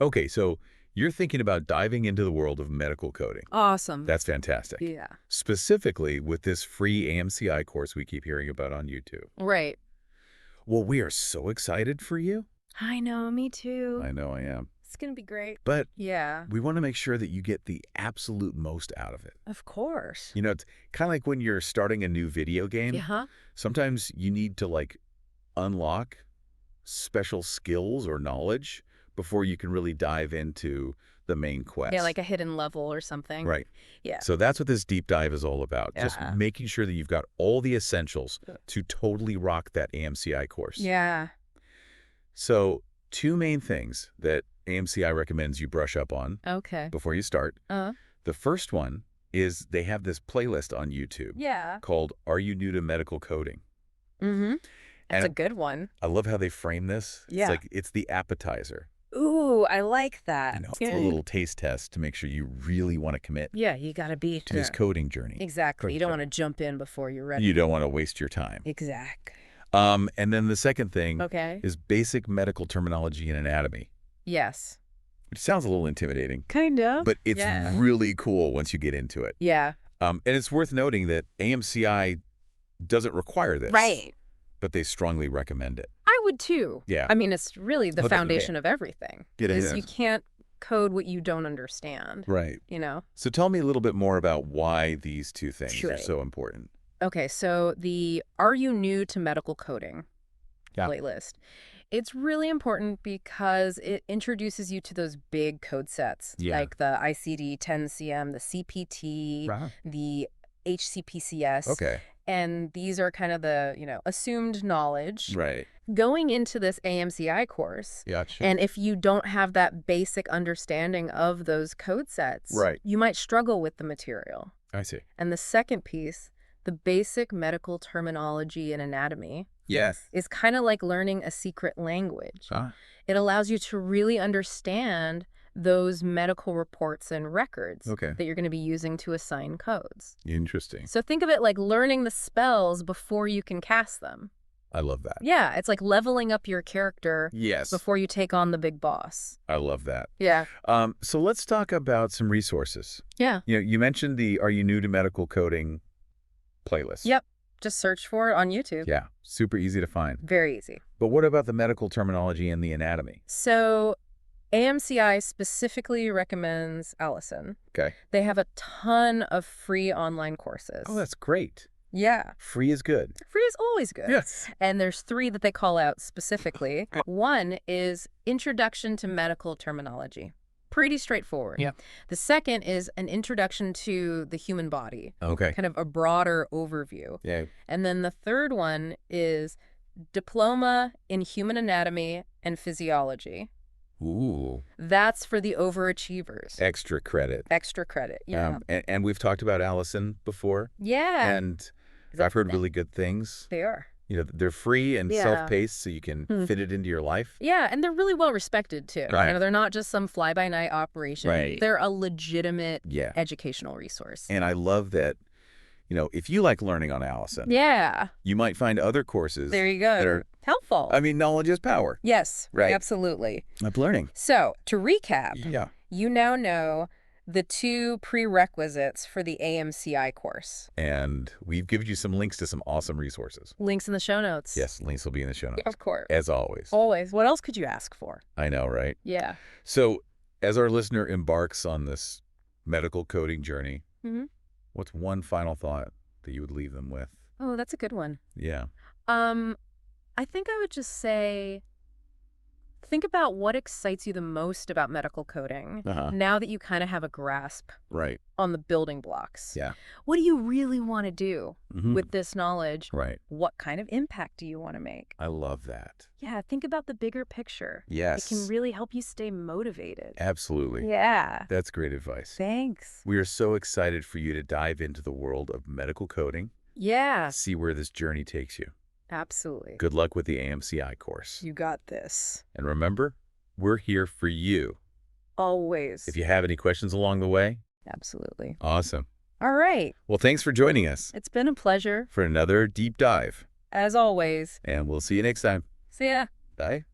Okay, so you're thinking about diving into the world of medical coding. Awesome. That's fantastic. Yeah. Specifically with this free AMCI course we keep hearing about on YouTube. Right. Well, we are so excited for you. I know, me too. I know I am. It's going to be great. But Yeah. we want to make sure that you get the absolute most out of it. Of course. You know, it's kind of like when you're starting a new video game. Yeah. Sometimes you need to, like, unlock special skills or knowledge before you can really dive into the main quest. Yeah, like a hidden level or something. Right. Yeah. So that's what this deep dive is all about. Just Yeah. making sure that you've got all the essentials to totally rock that AMCI course. Yeah. So 2 main things that AMCI recommends you brush up on Okay. before you start. The first one is they have this playlist on YouTube Yeah. called Are You New to Medical Coding? Mm-hmm. That's And a good one. I love how they frame this. Yeah. It's like it's the appetizer. Ooh, I like that. You know, it's a little taste test to make sure you really want to commit Yeah, you got to be to this coding journey. Exactly. You don't want to jump in before you're ready. You don't want to waste your time. Exactly. And then the second thing Okay. is basic medical terminology and anatomy, Yes. which sounds a little intimidating, Kind of. but it's Yeah. really cool once you get into it. Yeah. And it's worth noting that AMCI doesn't require this. Right. But they strongly recommend it. I would too. Yeah. I mean, it's really the Look, foundation of everything. It is is. you can't code what you don't understand. Right. You know? So tell me a little bit more about why these 2 things are Sure. so important. Okay, so the Are You New to Medical Coding playlist. It's really important because it introduces you to those big code sets, like the ICD-10-CM, the CPT, the HCPCS. Okay. And these are kind of the, assumed knowledge. Right. Going into this AMCI course, Gotcha. and if you don't have that basic understanding of those code sets, Right. you might struggle with the material. I see. And the second piece, the basic medical terminology and anatomy, Yes. is kind of like learning a secret language. It allows you to really understand those medical reports and records that you're going to be using to assign codes. Interesting. So think of it like learning the spells before you can cast them. I love that. Yeah, it's like leveling up your character Yes. before you take on the big boss. I love that. Yeah. So let's talk about some resources. Yeah. You know, you mentioned the Are You New to Medical Coding playlist. Yep. Just search for it on YouTube. Yeah. Super easy to find. Very easy. But what about the medical terminology and the anatomy? So AMCI specifically recommends Alison. Okay. They have a ton of free online courses. Oh, that's great. Yeah. Free is good. Free is always good. Yes. And there's 3 that they call out specifically. One is Introduction to Medical Terminology. Pretty straightforward. Yeah. The second is an introduction to the human body. Okay. Kind of a broader overview. Yeah. And then the third one is Diploma in Human Anatomy and Physiology. Ooh. That's for the overachievers. Extra credit. Extra credit. Yeah. And we've talked about Alison before. Yeah. And I've heard really good things. They are. You know, they're free and Yeah. self-paced, so you can fit it into your life. Yeah, and they're really well respected too. Right. You know, they're not just some fly-by-night operation. Right. They're a legitimate Yeah. educational resource. And I love that, you know, if you like learning on Alison, Yeah. you might find other courses There you go. that are, helpful. I mean, knowledge is power. Yes. Right. Absolutely. I'm learning. So, to recap, Yeah. you now know the 2 prerequisites for the AMCI course. And we've given you some links to some awesome resources. Links in the show notes. Yes, links will be in the show notes. Of course. As always. Always. What else could you ask for? I know, right? Yeah. So, as our listener embarks on this medical coding journey, what's one final thought that you would leave them with? Oh, that's a good one. Yeah. I think I would just say, think about what excites you the most about medical coding now that you kind of have a grasp Right. on the building blocks. Yeah. What do you really want to do with this knowledge? Right. What kind of impact do you want to make? I love that. Yeah, think about the bigger picture. Yes. It can really help you stay motivated. Absolutely. Yeah. That's great advice. Thanks. We are so excited for you to dive into the world of medical coding. Yeah. See where this journey takes you. Absolutely. Good luck with the AMCI course. You got this. And remember, we're here for you. Always. If you have any questions along the way. Absolutely. Awesome. All right. Well, thanks for joining us It's been a pleasure. for another deep dive. As always. And we'll see you next time. See ya. Bye.